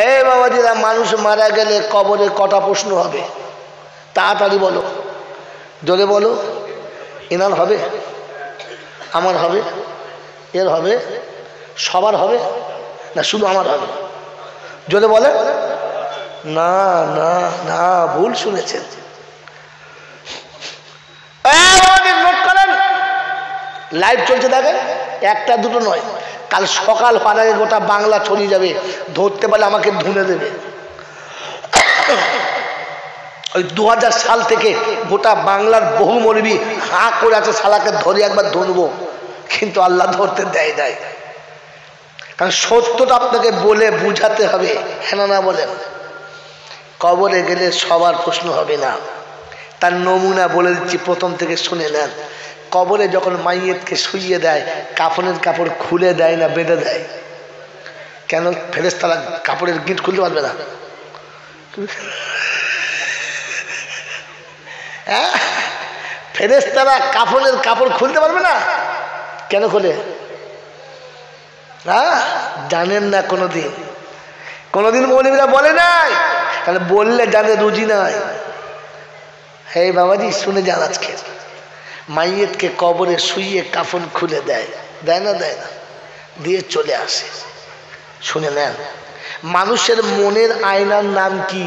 এই বাবাজিরা, মানুষ মারা গেলে কবরে কটা প্রশ্ন হবে? তাড়াতাড়ি বলো, জোরে বলো। এনার হবে, আমার হবে, এর হবে, সবার হবে না শুধু আমার হবে? জোরে বলে। না না না, ভুল শুনেছেন। নোট করেন, লাইভ চলছে দেখেন, একটা দুটো নয়, কাল সকাল হওয়ার আগে গোটা বাংলা ছড়িয়ে যাবে, ধরতে পারলে আমাকে ধুনে দেবে। ওই 2000 সাল থেকে গোটা বাংলার বহু মৌলবি হাঁ করে আছে, শালাকে ধরে একবার ধরবো, কিন্তু আল্লাহ ধরতে দেয় নাই। কারণ সত্যটা আপনাকে বলে বুঝাতে হবে, হ্যাঁ না বলেন? কবরে গেলে সবার প্রশ্ন হবে না, তার নমুনা বলে দিচ্ছি, প্রথম থেকে শুনে নেন। কবরে যখন মাইয়েতকে শুইয়ে দেয়, কাফনের কাপড় খুলে দেয় না বেঁধে দেয়? কেন? ফেরেশতারা কাপড়ের গিঁট খুলতে পারবে না? হ্যাঁ, ফেরেশতারা কাফনের কাপড় খুলতে পারবে না? কেন খোলে? জানেন না কোনোদিন? কোনোদিন মৌলবীরা বলে নাই? তাহলে বললে জানে রুজি নাই। হে বাবাজি, শুনে যান, আজকে মাইয়েতকে কবরে শুইয়ে কাফন খুলে দেয়, দেয় না? দেয় না, দিয়ে চলে আসে। শুনে নেন, মানুষের মনের আয়নার নাম কি?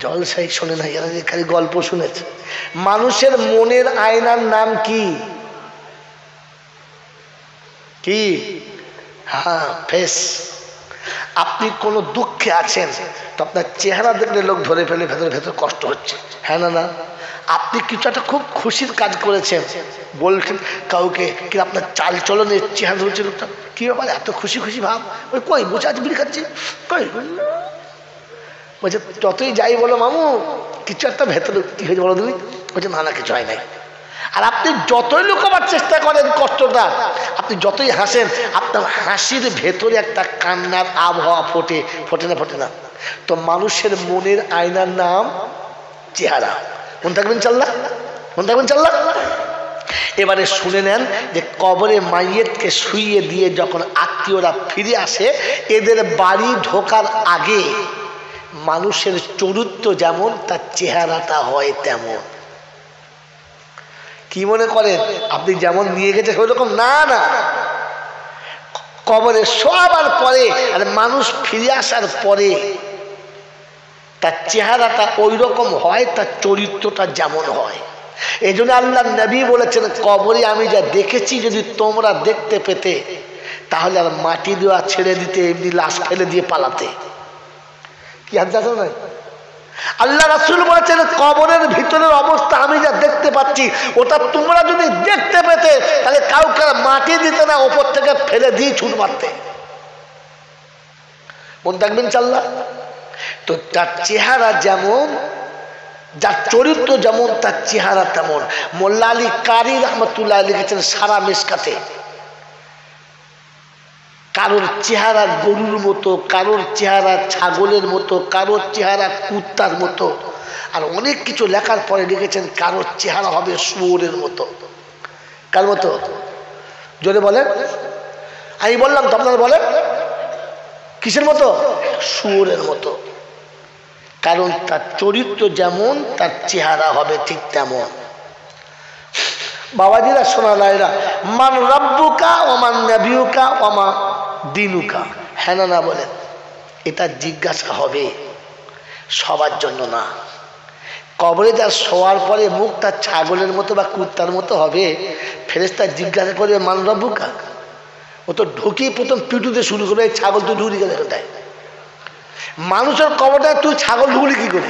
জলসাই শোনে না, এরা খালি গল্প শুনেছে। মানুষের মনের আয়নার নাম কি? কি? হ্যাঁ, ফেস। আপনি কোনো দুঃখে আছেন তো আপনার চেহারা দেখলে লোক ধরে ফেলে, ভেতরে ভেতরে কষ্ট হচ্ছে, হ্যাঁ না? না, আপনি কিছু একটা খুব খুশির কাজ করেছেন, বলছেন কাউকে, কি আপনার চাল চলনের চেহারা হচ্ছে লোকটা, কি ব্যাপার এত খুশি খুশি ভাব? ওই কই বসে আছে, বিড়ি খাচ্ছে, কই বলছে যতই যাই বলো মামু, কিছু একটা ভেতরে কি হয়েছে বলো তুমি? বলছে না না, কিছু হয় নাই। আর আপনি যতই লুকাবার চেষ্টা করেন কষ্টটা, আপনি যতই হাসেন, আপনার হাসির ভেতরে একটা কান্নার আবহাওয়া ফোটে, ফোটে না? ফোটে না? তো মানুষের মনের আয়নার নাম চেহারা। মনে থাকবেন চাল্লা, মনে থাকবেন চাল্লা। এবারে শুনে নেন যে কবরে মাইয়েতকে শুইয়ে দিয়ে যখন আত্মীয়রা ফিরে আসে, এদের বাড়ি ঢোকার আগে মানুষের চরিত্র যেমন, তার চেহারাটা হয় তেমন। কি মনে করেন আপনি যেমন নিয়ে গেছে সেরকম? না না, কবরে শোয়াবার পরে আর মানুষ ফিরে আসার পরে তার চেহারাটা ওই রকম হয়, তার চরিত্রটা যেমন হয়। এই জন্য আল্লাহ নবী বলেছেন, কবরে আমি যা দেখেছি যদি তোমরা দেখতে পেতে, তাহলে আর মাটি দেওয়া ছেড়ে দিতে, এমনি লাশ ফেলে দিয়ে পালাতে। কি হাত আছে না? আল্লাহ রাসূল বলেছেন, কবরের ভিতরের অবস্থা আমি যা দেখতে পাচ্ছি, ওটা তোমরা যদি দেখতে পেতে, তাহলে কাউকে মাটি দিতে না, ওপর থেকে ফেলে দিয়ে ছুট মারতে। মন থাকবেন চাল্লা। তো তার চেহারা যেমন, যার চরিত্র যেমন, তার চেহারা তেমন। মোল্লা আলী কারি রহমতুল্লাহ লিখেছেন সারা মিশকাতে, কারোর চেহারা গরুর মতো, কারোর চেহারা ছাগলের মতো, কারোর চেহারা কুত্তার মতো, আর অনেক কিছু লেখার পরে লিখেছেন কারোর চেহারা হবে শুয়োরের মতো। কার মতো? জোরে বলেন। আমি বললাম তো, আপনারা বলেন কিসের মতো? শুয়োরের মতো। কারণ তার চরিত্র যেমন, তার চেহারা হবে ঠিক তেমন। বাবাজিরা, সোনালাইরা, মান রাব্বুকা ওমান নাবিয়ুকা ওমা দিনুকা, হ্যাঁ না বলেন? এটা জিজ্ঞাসা হবে, সবার জন্য না। কবরে যার শোয়ার পরে মুখ তার ছাগলের মতো বা কুত্তার মতো হবে, ফেরেশতা জিজ্ঞাসা করবে মান রাব্বুকা, ও তো ঢুকিয়ে প্রথম পিটুতে শুরু করবে, ছাগল তুই ঢুকলি গেলে কোথায়? মানুষের কবরটায় তুই ছাগল ঢুকলি কি করে?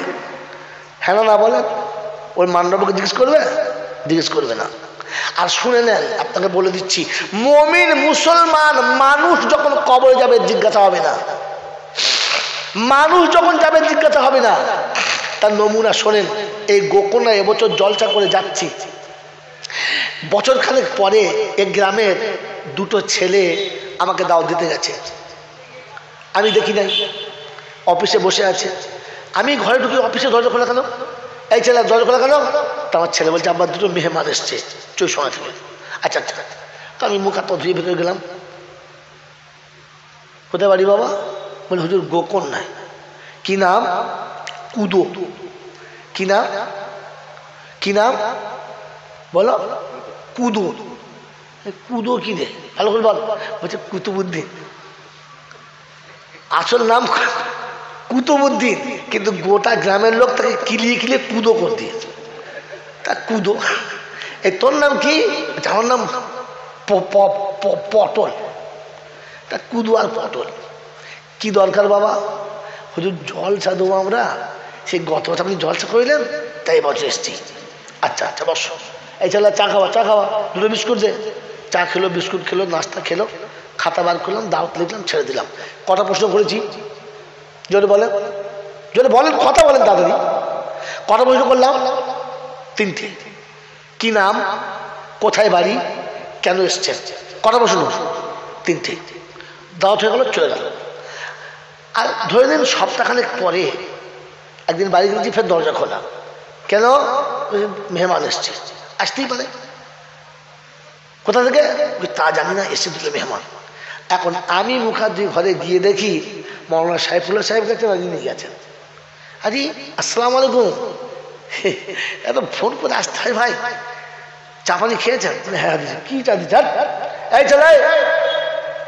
হ্যাঁ না বলেন? ওই মান রাব্বুকে জিজ্ঞেস করবে? জিজ্ঞেস করবে না। আর শুনে নেন, আপনাকে বলে দিচ্ছি, মুমিন মুসলমান মানুষ যখন কবরে যাবে জিজ্ঞাসা হবে না। মানুষ যখন যাবে জিজ্ঞাসা হবে না। তার নমুনা শোনেন। এই গোকর্ণা এবছর জলসা করে যাচ্ছি, বছর খানেক পরে এক গ্রামের দুটো ছেলে আমাকে দাওয়াত দিতে গেছে। আমি দেখি নাই, অফিসে বসে আছে। আমি ঘরে ঢুকে অফিসে দরজা খোলা কেন? এই ছেলে দরজা খোলা কেন? তো আমার ছেলে বলছে আমার দুটো মেহমান এসছে চই সময় থেকে। আচ্ছা আচ্ছা। তো আমি মুখ হাত ধুয়ে ভেতরে গেলাম। কোথায় বাড়ি বাবা? বলে হুজুর গোকন নাই। কি নাম? কুদো। কি নাম? কি নাম বলো? কুদো। কুদো কি রে? ভালো করে বল। বলছে কুতুবুদ্দিন। আসল নাম কুতুবুদ্দিন, কিন্তু গোটা গ্রামের লোক তাকে কিলিয়ে কিলিয়ে কুদো করে দিয়েছে। তা কুদো। এই তোর নাম কি? আমার নাম পটল। তা কুদো আর পটল কি দরকার বাবা? হুজুর জলসা দেবো আমরা, সেই গত বছর আপনি জলসা করিলেন তাই বছর এসছি। আচ্ছা আচ্ছা বসো। এই ছেলে চা খাওয়া, চা খাওয়া, দুটো বিস্কুট দে। চা খেলো, বিস্কুট খেলো, নাস্তা খেলো, খাতা বার করলাম, দাওয়াত লিখলাম, ছেড়ে দিলাম। কটা প্রশ্ন করেছি? জোরে বলেন, জোরে বলেন, কথা বলেন তাড়াতাড়ি। কটা প্রশ্ন করলাম? 3টে। কি নাম, কোথায় বাড়ি, কেন এসছেন? কটা প্রশ্ন? 3টে। দাওয়াত হয়ে গেল, চলে গেল। আর ধরে নিন সপ্তাহখানেক পরে একদিন বাড়ি গেছি, ফের দরজা খোলা। কেন? মেহমান এসছে। আসতেই পারে। কোথা থেকে? তা জানি না, এসে দুটো মেহমান। এখন আমি মুখার্জি ঘরে গিয়ে দেখি মৌলানা সাইফুল্লাহ সাহেব গেছেন, নিয়ে গেছেন। আরে আসসালামু আলাইকুম। এত ফোন করে আসতে হয় ভাই, চা পানি খেয়েছেন? হ্যাঁ। কি চা দিচ্ছেন? এই চলে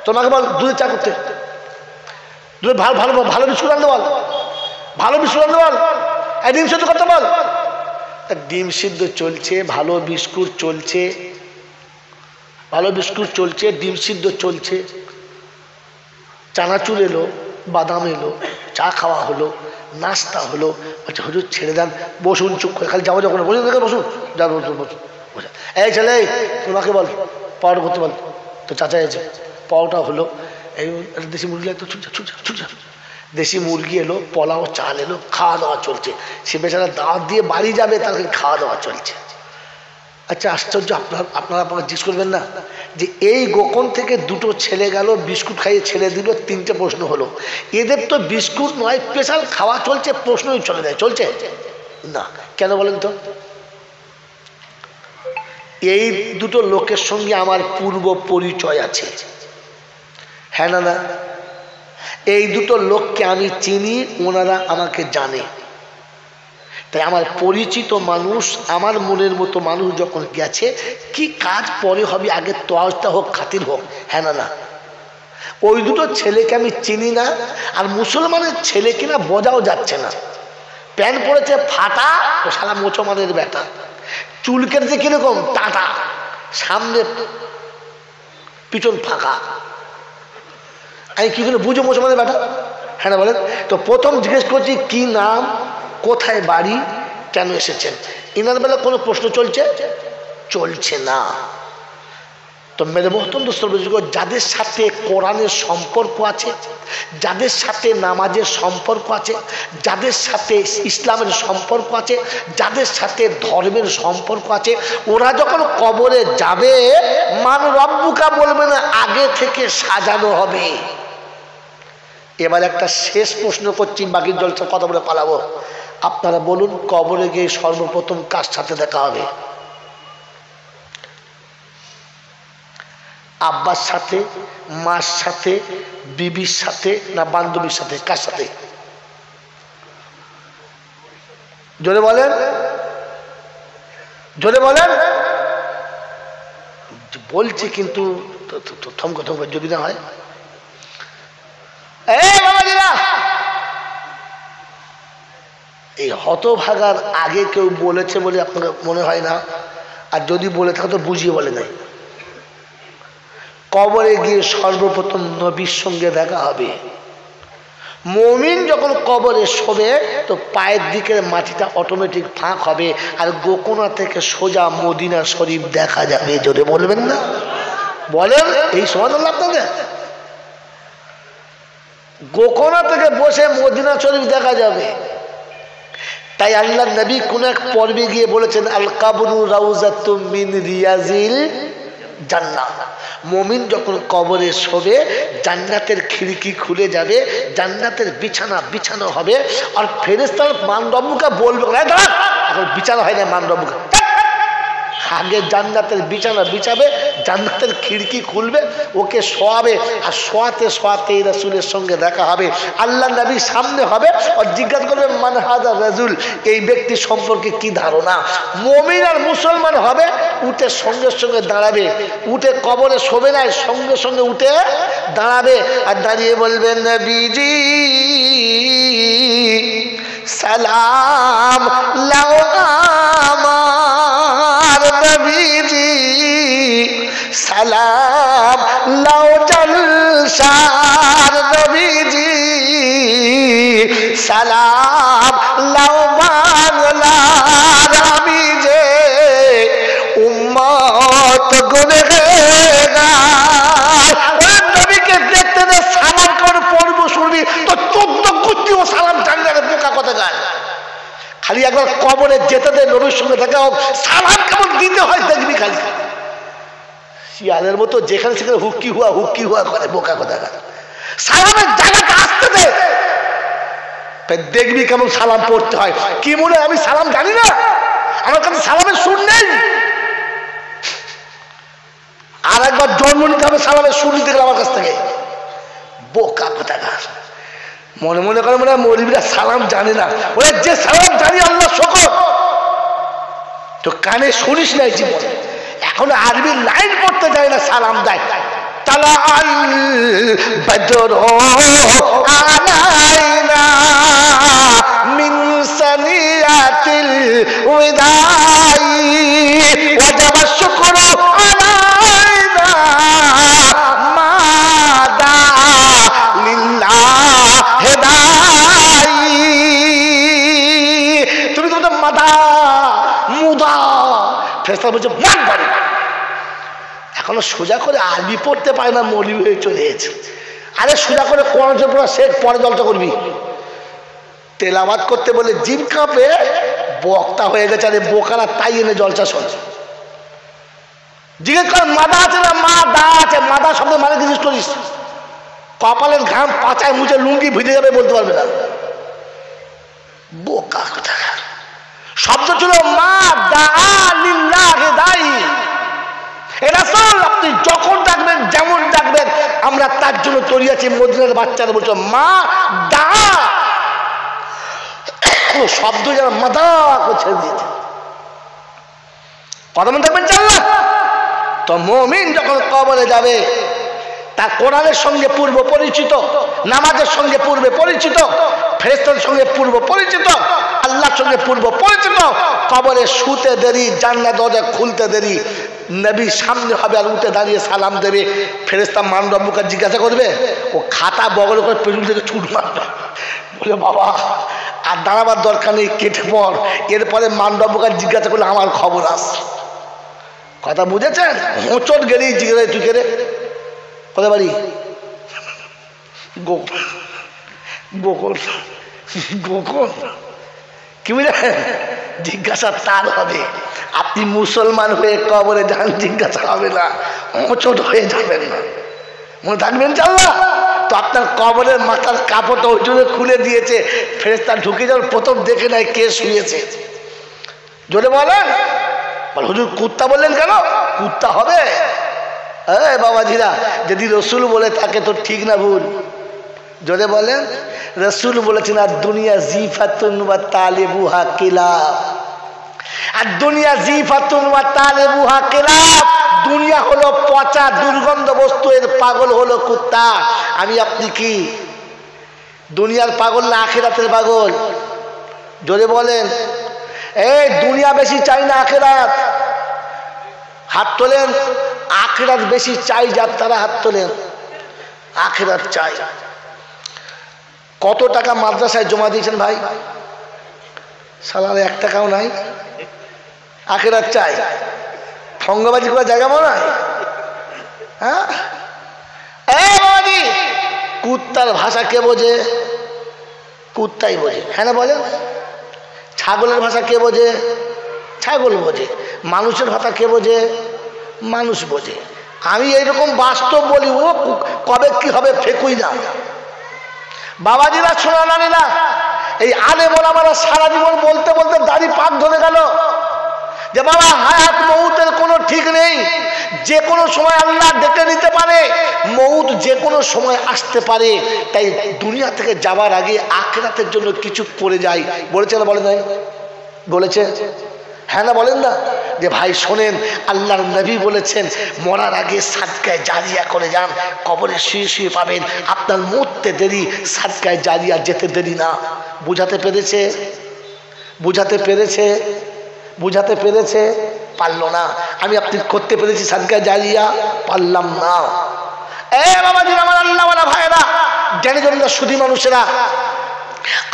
তোমাকে বল দুধের চা করতে, দুধ ভালো ভালো ভালো বিস্কুট আনতে বল, ভালো বিস্কুট আনতে বল। এই ডিম সিদ্ধ করতে বল। ডিম সিদ্ধ চলছে, ভালো বিস্কুট চলছে, ভালো বিস্কুট চলছে, ডিম সিদ্ধ চলছে, চানাচুর এলো, বাদাম এলো, চা খাওয়া হলো, নাস্তা হলো। বলছে হুজুর ছেড়ে দেন, বসুন চুপ করে, খালি যাবো যখন বসুন দেখে বসুন, যা বসুন বসুন। এই ছেলে তোমাকে বল পাউডার করতে বল। তো চাচা এসে পাউডার হলো, এই দেশি মুরগি একটু ছুটছে, দেশি মুরগি এলো, পোলাও চাল এলো, খাওয়া দাওয়া চলছে। সে বেচারা দাওয়াত দিয়ে বাড়ি যাবে, তাকে খাওয়া দাওয়া চলছে। আচ্ছা আশ্চর্য, আপনারা জিজ্ঞেস করবেন না যে এই গোকন থেকে দুটো ছেলে গেল, বিস্কুট খাইয়ে ছেড়ে দিল, 3টে প্রশ্ন হলো। এদের তো বিস্কুট নয়, স্পেশাল খাওয়া চলছে, প্রশ্নই চলে যায়। চলছে না কেন বলেন তো? এই দুটো লোকের সঙ্গে আমার পূর্ব পরিচয় আছে, হ্যাঁ না না? এই দুটো লোককে আমি চিনি, ওনারা আমাকে জানে। তাই আমার পরিচিত মানুষ, আমার মনের মতো মানুষ যখন গেছে, কি কাজ পরে হবে, আগে তোয়াজটা হোক, খাতির হোক, হ্যাঁ না না? ওই দুটো ছেলেকে আমি চিনি না। আর মুসলমানের ছেলে কিনা বোঝাও যাচ্ছে না। প্যান্ট পরেছে ফাটা, ও শালা মুসলমানের বেটা। চুল কেটেছে কিরকম? টাটা, সামনে পিছন ফাঁকা। আমি কি করে বুঝো মুসলমানের বেটা? হ্যাঁ না বলেন তো? প্রথম জিজ্ঞেস করছি কি নাম, কোথায় বাড়ি, কেন এসেছেন। ইনার বেলা কোনো প্রশ্ন চলছে? চলছে না। তো মেরে মহতম দোস্তর, যাদের সাথে কোরআনের সম্পর্ক আছে, যাদের সাথে নামাজের সম্পর্ক আছে, যাদের সাথে ইসলামের সম্পর্ক আছে, যাদের সাথে ধর্মের সম্পর্ক আছে, ওরা যখন কবরে যাবে মান রব্বুকা বলবে না, আগে থেকে সাজানো হবে। এবার একটা শেষ প্রশ্ন করছি, বাকি জলসা কথা বলে পালাবো। আপনারা বলুন, কবরে গিয়ে সর্বপ্রথম কার সাথে দেখা হবে? আব্বার সাথে, মার সাথে, বিবির সাথে, না বান্ধবীর সাথে? কার সাথে? জোরে বলেন, জোরে বলেন। বলছি কিন্তু থমকে থমকে যদি না হয়। এই হতভাগার আগে কেউ বলেছে বলে আপনাকে মনে হয় না, আর যদি বলে থাকে তো বুঝিয়ে বলে নাই। কবরে গিয়ে সর্বপ্রথম নবীর সঙ্গে দেখা হবে। মুমিন যখন কবরে শোবে তো পায়ের দিকের মাটিটা অটোমেটিক ফাঁক হবে, আর গোকনা থেকে সোজা মদিনা শরীফ দেখা যাবে। জোরে বলবেন না? বলেন এই সুবহানাল্লাহ আপনাদের। গোকনা থেকে বসে মদিনা শরীফ দেখা যাবে। তাই আল্লাহ নবী কোন এক পর্বে গিয়ে বলেছেন, আল কাবরু রাউজাতুম মিন রিয়াজিল জান্নাহ। মুমিন যখন কবরে শোবে, জান্নাতের খিড়কি খুলে যাবে, জান্নাতের বিছানা বিছানো হবে। আর ফেরেশতারা মান রব্বুকা বলবে, এখন বিছানা হয় না, মান রব্বুকা আগে জান্নাতের বিছানা বিছাবে, জান্নাতের খিড়কি খুলবে, ওকে শোয়াবে, আর শোয়াতে শোয়াতে রাসূলের সঙ্গে দেখা হবে, আল্লাহ নবীর সামনে হবে, আর জিজ্ঞাসা করবে মান হাযা রাজুল, এই ব্যক্তি সম্পর্কে কি ধারণা। মুমিন আর মুসলমান হবে, উঠে সঙ্গে সঙ্গে দাঁড়াবে, উঠে কবরে শোবে না, সঙ্গে সঙ্গে উঠে দাঁড়াবে, আর দাঁড়িয়ে বলবেন নবীজি সালাম লাও আমার নবীজি সালাম লাও জলসার নবীজি সালাম লাও বাংলার আমি যে উম্মত গুনেগার, ওই নবীকে দেখতে দে, সালাম করে পড়ব শুনবি তো 14 গুত্তি ও সালাম জানি না, বোকা কথা গায়। খালি একবার কবরে যেতে দে, নবীর সঙ্গে দেখা হোক, সালাম কেমন দিতে হয় দেখবি। খালি শিয়ালের মতো যেখানে সেখানে হুক্কি হুয়া করে, বোকা কথা গায়। সালামের জায়গাটা আসতে দে, দেখবি কেমন সালাম পড়তে হয়। কি মনে আমি সালাম জানি না, আমার কাছে সালামের সুর নেই। আর একবার জন্ম নিতে হবে সালামের সুর নিতে গেলে আমার কাছ থেকে, বোকা কথা গাছ। মনে মনে করে মনে হয় মৌলবীরা সালাম জানে না, ওরা যে সালাম জানি আল্লাহ শকর, তো কানে শুনিস নাই জীবনে, এখন আরবি লাইন পড়তে যায় না, সালাম দেয়। তালা আল বদর আলাইনা মিন সানিয়াতিল উদাই ওয়াজাব শুকরু আলাইনা মাদা লিল্লাহ হেদাই। তুমি তো মাদা মুদা ফেরেশতা বলছে মান বাড়ি, এখনো সোজা করে আরবি পড়তে পারে না, মৌলবী হয়ে চলে গেছে। আরে সোজা করে কোরআন পড়া শেখ, পরে জলসা করবি। তেলাওয়াত করতে বলে জিভ কাঁপে, বক্তা হয়ে গেছে। আরে বোকারা তাই এনে জলসা শোনে। জিজ্ঞেস কর মাদা আছে না, মা দা আছে, মাদা শব্দ মানে কিছু করিস, কপালের ঘাম পাচায় মুছে লুঙ্গি ভিজে যাবে বলতে পারবে না, বোকা কথা। শব্দ ছিল মা দা লিল্লাহ হেদাই। রাসূল আপনি যখন ডাকবেন, যেমন ডাকবেন, আমরা তার জন্য তৈরি আছি। মদিনার বাচ্চারা বলছো মা দা, শব্দ যারা মাদা করছে দিয়েছে, কথা মনে থাকবেন চাল্লা। তো মুমিন যখন কবরে যাবে, তার কোরআনের সঙ্গে পূর্ব পরিচিত, নামাজের সঙ্গে পূর্বে পরিচিত, ফেরেশতাদের সঙ্গে পূর্ব পরিচিত, আল্লাহর সঙ্গে পূর্ব পরিচিত। কবরে শুতে দেরি, জান্নাত দরজা খুলতে দেরি, নবীর সামনে হবে, আর উঠে দাঁড়িয়ে সালাম দেবে। ফেরেশতা মান রব্বুকা জিজ্ঞাসা করবে, ও খাতা বগল করে পেছন থেকে ছুট মারবে, বলে বাবা আর দাঁড়াবার দরকার নেই, কেটে পড়। এরপরে মান রব্বুকা জিজ্ঞাসা করলে আমার খবর আস। কথা বুঝেছেন? হোঁচট গেলেই জিজ্ঞাসা, তুই কে রে, কোথায় বাড়ি? গোকুল কি বুঝলেন? জিজ্ঞাসা তার হবে। আপনি মুসলমান হয়ে কবরে যান, জিজ্ঞাসা হবে না, হোঁচট হয়ে যাবেন না, মনে থাকবেন চাল্লা। তো আপনার কবরের মাথার কাপড়টা ওই জন্য খুলে দিয়েছে, ফেরেশতা ঢুকে যাওয়ার প্রথম দেখে নাই কে শুয়েছে। জোরে বলেন, হুজুর কুত্তা বললেন কেন? কুত্তা হবে বাবাজিরা, যদি রসুল বলে থাকে তো ঠিক না ভুল? জোরে বলেন। রসুল বলেছেন আর দুনিয়া জিফাতুন ওয়া তালিবুহা কিলাব, আর দুনিয়া জিফাতুন ওয়া তালিবুহা কিলাব। দুনিয়া হলো পচা দুর্গন্ধ বস্তু, এর পাগল হলো কুত্তা। আমি আপনি কি দুনিয়ার পাগল না আখিরাতের পাগল? জোরে বলেন। এই দুনিয়া বেশি চাই না আখিরাত? হাত তোলেন। আখিরাত বেশি চাই যার, তারা হাত তোলেন। আখিরাত চাই। কত টাকা মাদ্রাসায় জমা দিয়েছেন ভাই? সালার 1 টাকাও নাই। আখিরাত চাই। ঠঙ্গবাজি করার জায়গা মনে হয়? হ্যাঁ, কুত্তার ভাষা কে বোঝে? কুত্তাই বোঝে। হ্যাঁ না বলেন? ছাগলের ভাষা কে বোঝে? ছাগল বোঝে। মানুষের ভাষা কে বোঝে? মানুষ বোঝে। আমি এইরকম বাস্তব বলি, ও কবে কি হবে ফেকুই না। বাবাজিরা শোনা নানি না, এই আলেম ওলামারা সারা জীবন বলতে বলতে দাড়ি পাক ধরে গেল। যে বাবা হায়াত মৌতের কোনো ঠিক নেই, যে কোনো সময় আল্লাহ ডেকে নিতে পারে, মৌত যে কোনো সময় আসতে পারে। তাই দুনিয়া থেকে যাবার আগে আখিরাতের জন্য কিছু করে যায়। বলেছে না বলে নাই? বলেছে হ্যাঁ না বলেন না? যে ভাই শোনেন, আল্লাহর নবী বলেছেন মরার আগে সাদকায়ে জারিয়া করে যান, কবরে শুয়ে শুয়ে পাবেন আপনার মরতে দেরি, সাদকায়ে জারিয়া যেতে দেরি না। বুঝাতে পেরেছে? বুঝাতে পেরেছে? বুঝাতে পেরেছে? পারল না। আমি আপনি করতে পেরেছি সাদকায়ে জারিয়া? পারলাম না। এ বাবাজি আমার আল্লাহওয়ালা ভাইরা, জ্ঞানী জনরা, সুধী মানুষেরা,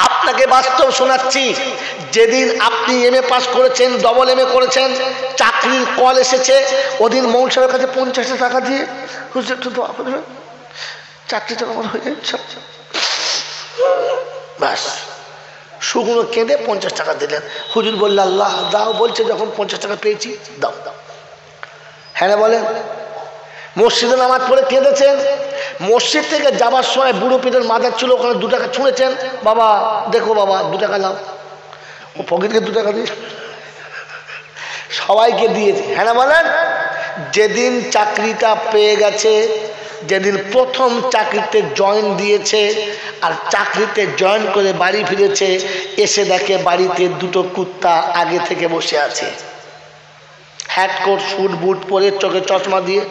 আপনাকে বাস্তব শোনাচ্ছি। যেদিন আপনি এমএ পাস করেছেন, ডবল এমএ করেছেন, চাকরির কল এসেছে, ওদিন মৌল সাহেবের কাছে 50 টাকা দিয়ে হুজুর একটু দোয়া করবেন, চাকরিটা আমার হয়ে যাচ্ছে, ব্যাস শুকনো কেঁদে 50 টাকা দিলেন। হুজুর বললে আল্লাহ দাও, বলছে যখন 50 টাকা পেয়েছি দাও দাও। হ্যাঁ বলেন? মসজিদে নামাজ পড়ে কেঁদেছেন, মসজিদ থেকে যাবার সময় বুড়ো পীরের মাজার ছিল, ওখানে 2 টাকা ছুঁড়েছেন, বাবা দেখো বাবা 2 টাকা নাও, ও পকেটকে 2 টাকা দিয়ে সবাইকে দিয়েছে। হ্যাঁ বলেন? যেদিন চাকরিটা পেয়ে গেছে, যেদিন প্রথম চাকরিতে জয়েন দিয়েছে আর চাকরিতে জয়েন করে বাড়ি ফিরেছে, এসে দেখে বাড়িতে 2টো কুত্তা আগে থেকে বসে আছে, হ্যাট কোট স্যুট বুট পরে, চোখে চশমা দিয়ে।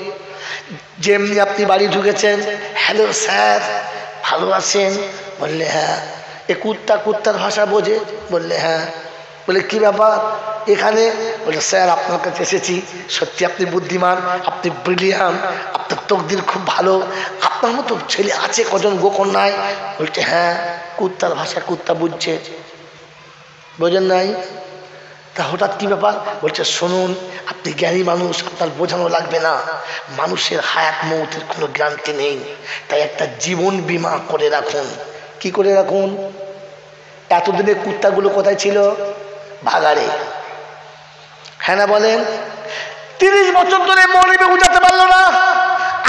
যেমনি আপনি বাড়ি ঢুকেছেন, হ্যালো স্যার ভালো আছেন? বললে হ্যাঁ। এ কুত্তার ভাষা বোঝে? বললে হ্যাঁ। বলে কি ব্যাপার এখানে? বলে স্যার আপনার কাছে এসেছি, সত্যি আপনি বুদ্ধিমান, আপনি ব্রিলিয়ান্ট, আপনার তকদির খুব ভালো, আপনার মতো ছেলে আছে কজন গোকন্যায়? বলছে হ্যাঁ। কুত্তার ভাষা কুত্তা বুঝছে, বোঝেন নাই? তা হঠাৎ কি ব্যাপার? বলছে শুনুন, আপনি জ্ঞানী মানুষ, আপনার বোঝানো লাগবে না, মানুষের হায়াত মৌতের কোনো গ্যারান্টি নেই, তাই একটা জীবন বীমা করে রাখুন। কি করে রাখুন? এতদিনে কুত্তাগুলো কোথায় ছিল? ভাগাড়ে। হ্যাঁ না বলেন? 30 বছর ধরে মৌলবি বুঝাতে পারলো না,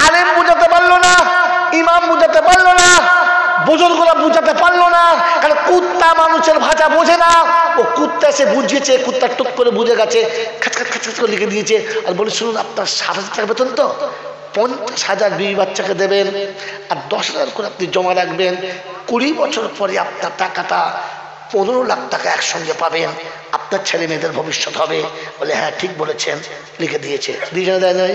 আলেম বুঝাতে পারলো না, ইমাম বুঝাতে পারলো না, বুজুর্গরা বুঝাতে পারলো না, কারণ কুত্তা মানুষের ভাষা বোঝে না। ও কুত্তা এসে বুঝিয়েছে, কুত্তা টুক করে বুঝে গেছে, খাচ খাচ খাচ করে লিখে দিয়েছে। আর বলে শুনুন, আপনার 60,000 টাকা বেতন তো, 50,000 বিবি বাচ্চাকে দেবেন আর 10,000 করে আপনি জমা রাখবেন, 20 বছর পরে আপনার টাকাটা 15 লাখ টাকা একসঙ্গে পাবেন, আপনার ছেলে মেয়েদের ভবিষ্যৎ হবে। বলে হ্যাঁ ঠিক বলেছেন, লিখে দিয়েছে। দুইজনে দেয় নাই?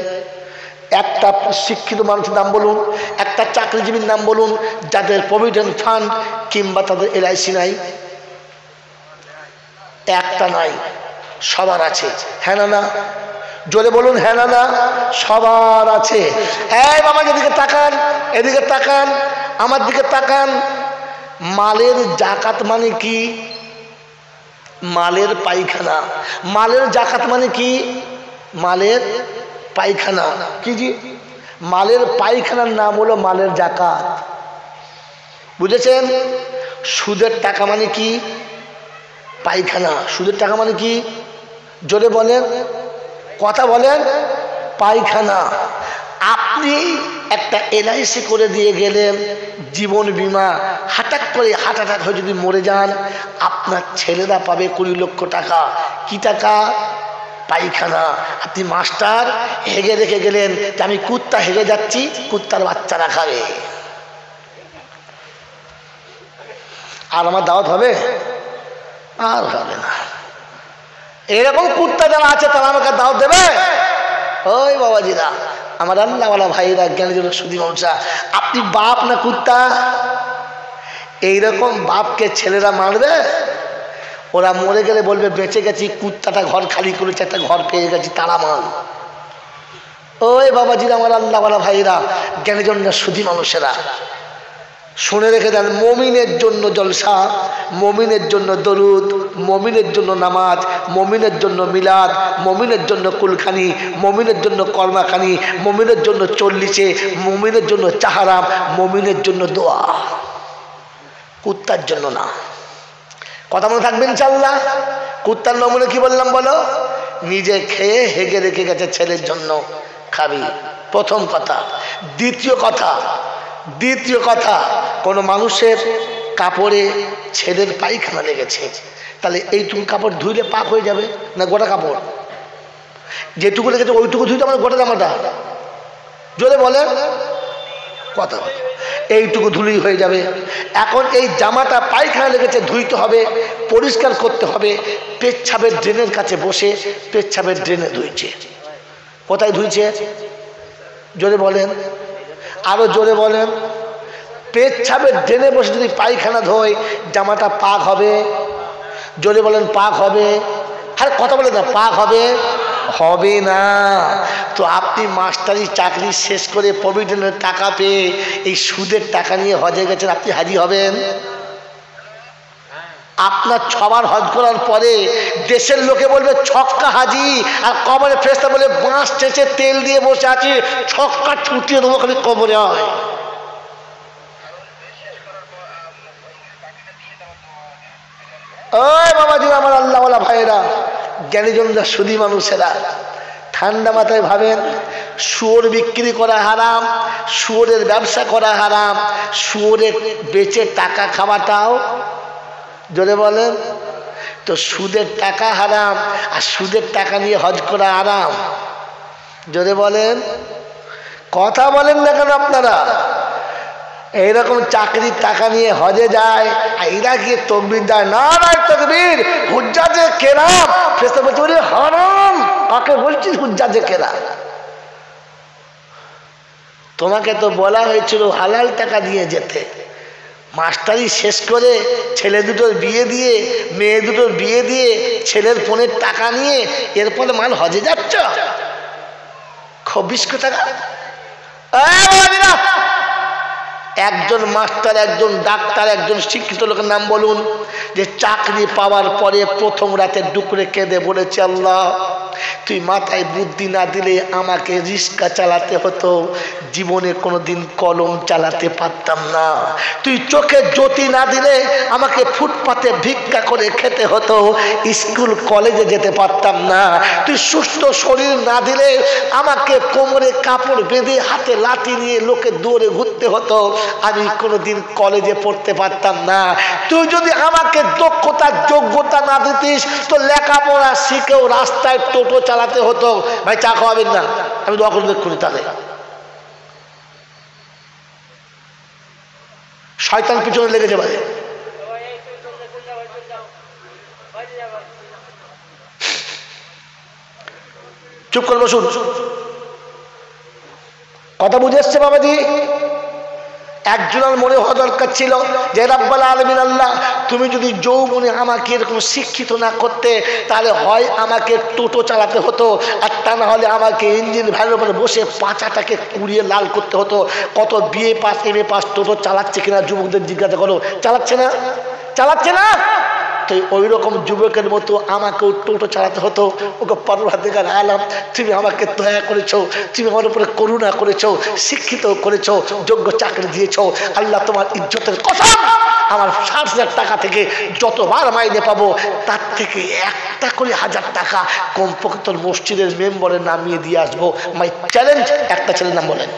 একটা শিক্ষিত মানুষের নাম বলুন, একটা চাকরিজীবীর নাম বলুন যাদের প্রভিডেন্ট ফান্ড কিংবা তাদের LIC নাই? একটা নাই, সবার আছে। হ্যাঁ না? জোরে বলুন হ্যাঁ না? সবার আছে। এই বাবা এদিকে তাকান, এদিকে তাকান, আমার দিকে তাকান। মালের জাকাত মানে কি? মালের পায়খানা। মালের জাকাত মানে কি? মালের পায়খানা। কি জি? মালের পায়খানার নাম হলো মালের জাকাত। বুঝেছেন? সুদের টাকা মানে কি? পায়খানা। সুদের টাকা মানে কি? জোরে বলেন, কথা বলেন। পায়খানা। আপনি একটা LIC করে দিয়ে গেলেন জীবন বীমা, হঠাৎ করে হার্ট অ্যাটাক হয়ে যদি মরে যান, আপনার ছেলেরা পাবে 20 লক্ষ টাকা। কি টাকা? পায়খানা। আপনি মাস্টার হেগে রেখে গেলেন যে আমি কুত্তা হেগে যাচ্ছি, কুত্তার বাচ্চারা খাবে, আর আমার দাওয়াত হবে? আর হবে না। এরকম কুত্তা যারা আছে তারা আমাকে দাওয়াত দেবে? ওই বাবাজিরা, আমার আল্লাহওয়ালা ভাইরা, জ্ঞানী জন, সুধী মানুষরা, আপনি বাপ না কুত্তা? এইরকম বাপকে ছেলেরা মারবে? ওরা মরে গেলে বলবে বেঁচে গেছি, কুত্তাটা ঘর খালি করেছে, একটা ঘর পেয়ে গেছি, তারা মান। ওই বাবাজিরা, আমার আল্লাহওয়ালা ভাইরা, জ্ঞানী জন, সুধী মানুষেরা, শুনে রেখে দেন, মমিনের জন্য জলসা, মমিনের জন্য দরুদ, মমিনের জন্য নামাজ, মমিনের জন্য মিলাদ, মমিনের জন্য কুলখানি, মমিনের জন্য কর্মাখানি, মমিনের জন্য 40, মমিনের জন্য চাহারাম, মমিনের জন্য দোয়া, কুত্তার জন্য না। কথা মনে থাকবেন ইনশাআল্লাহ? কুত্তার নমুনা কি বললাম বলো? নিজে খেয়ে হেগে রেখে গেছে, ছেলের জন্য খাবি, প্রথম কথা। দ্বিতীয় কথা, কোনো মানুষের কাপড়ে ছেলের পায়খানা লেগেছে, তাহলে এইটুকু কাপড় ধুইলে পাক হয়ে যাবে না গোটা কাপড়? যেটুকু লেগেছে ওইটুকু ধুইতে আমার গোটা জামাটা, জোরে বলেন, কথা এইটুকু ধুলেই হয়ে যাবে। এখন এই জামাটা পায়খানা লেগেছে, ধুইতে হবে, পরিষ্কার করতে হবে। পেচ্ছাবের ড্রেনের কাছে বসে পেচ্ছাবের ড্রেনে ধুইছে। কোথায় ধুইছে? জোরে বলেন, আরো জোরে বলেন। পেচ্ছাবের ড্রেনে বসে যদি পায়খানা ধোয় জামাটা পাক হবে? জোরে বলেন, পাক হবে? আরে কথা বলে না, পাক হবে? হবে না। তো আপনি মাস্টারি চাকরি শেষ করে প্রভিডেন্টের টাকা পেয়ে এই সুদের টাকা নিয়ে হজে গেছেন, আপনি হাজি হবেন? আপনার 6 বার হজ করার পরে দেশের লোকে বলবে ছক্কা হাজি, আর কবরে ফেরেশতা বলে বাঁশ চেঁচে তেল দিয়ে বসে আছি, ছক্কা ছুটিয়ে দেবো খালি কবরে হয়। ওই বাবাজি, আমার আল্লাহওয়ালা ভাইয়েরা, জ্ঞানীজনরা, সুধী মানুষেরা, ঠান্ডা মাথায় ভাবেন, শুয়োর বিক্রি করা হারাম, শুয়োরের ব্যবসা করা হারাম, শুয়োরের বেচে টাকা খাওয়াটাও, জোরে বলেন, তো সুদের টাকা হারাম আর সুদের টাকা নিয়ে হজ করা হারাম। জোরে বলেন, কথা বলেন না কেন আপনারা? এইরকম চাকরির টাকা নিয়ে হজে যায় আর এরা গিয়ে তকবীর দেয়, না নাই তকবীর, হুজ্জাজে কেরাম। ফেরেশতা বলছে ওরে হারাম, কাকে বলছিস হুজ্জাজে কেরাম? তোমাকে তো বলা হয়েছিল হালাল টাকা দিয়ে যেতে। মাস্টারি শেষ করে ছেলে দুটোর বিয়ে দিয়ে, মেয়ে দুটোর বিয়ে দিয়ে, ছেলের ফোনের টাকা নিয়ে এরপরে মাল হজে যাচ্ছ ২৬ টাকা। একজন মাস্টার, একজন ডাক্তার, একজন শিক্ষিত লোকের নাম বলুন যে চাকরি পাওয়ার পরে প্রথম রাতে ডুকরে কেঁদে বলেছে, আল্লাহ তুই মাথায় বুদ্ধি না দিলে আমাকে রিক্সা চালাতে হতো, জীবনে কোনোদিন কলম চালাতে পারতাম না। তুই চোখে জ্যোতি না দিলে আমাকে ফুটপাতে ভিক্ষা করে খেতে হতো, স্কুল কলেজে যেতে পারতাম না। তুই সুস্থ শরীর না দিলে আমাকে কোমরে কাপড় বেঁধে হাতে লাঠি নিয়ে লোকে দৌড়ে ঘুরতে হতো, আমি কোনোদিন কলেজে পড়তে পারতাম না। তুই যদি আমাকে দক্ষতা যোগ্যতা না দিতিস তো লেখাপড়া শিখেও রাস্তায় টোটো চালাতে হতো। ভাই চা খাওয়াবেন না, আমি দোয়া করে দেখুন। তাহলে শয়তান পিছনে লেগেছে ভাই। চুপ করে বসুন, কথা বুঝে এসছে বাবাজি? একজনের মনে হওয়া দরকার ছিল যে রাব্বুল আলামিন আল্লাহ, তুমি যদি যৌবনে আমাকে এরকম শিক্ষিত না করতে তাহলে হয় আমাকে টোটো চালাতে হতো, আর তা না হলে আমাকে ইঞ্জিন ভ্যানের উপরে বসে পাঁচাটাকে কুড়িয়ে লাল করতে হতো। কত বিএ পাস, এমএ পাস টোটো চালাচ্ছে কিনা যুবকদের জিজ্ঞাসা করো, চালাচ্ছে না? চালাচ্ছে না? তো ওই রকম যুবকের মতো আমাকেও টোটো চালাতে হতো। ওকে পরওয়ারদিগার আলম, তুমি আমাকে দয়া করেছো, তুমি আমার উপরে করুণা করেছো, শিক্ষিত করেছো, যোগ্য চাকরি দিয়েছো। আল্লাহ তোমার ইজ্জতের কসম, আমার ৬০,০০০ টাকা থেকে যতবার মাইনে পাবো তার থেকে একটা করে ১,০০০ টাকা কমপক্ষে তোর মসজিদের মেম্বরে নামিয়ে দিয়ে আসবো। My challenge. একটা ছেলের নাম বলেন।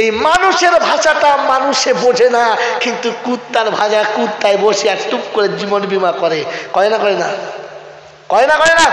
এই মানুষের ভাষাটা মানুষে বোঝে না, কিন্তু কুত্তার ভাষা কুত্তায় বসে আর টুপ করে জীবন বীমা করে। করে না? করে না? করে না? করে না?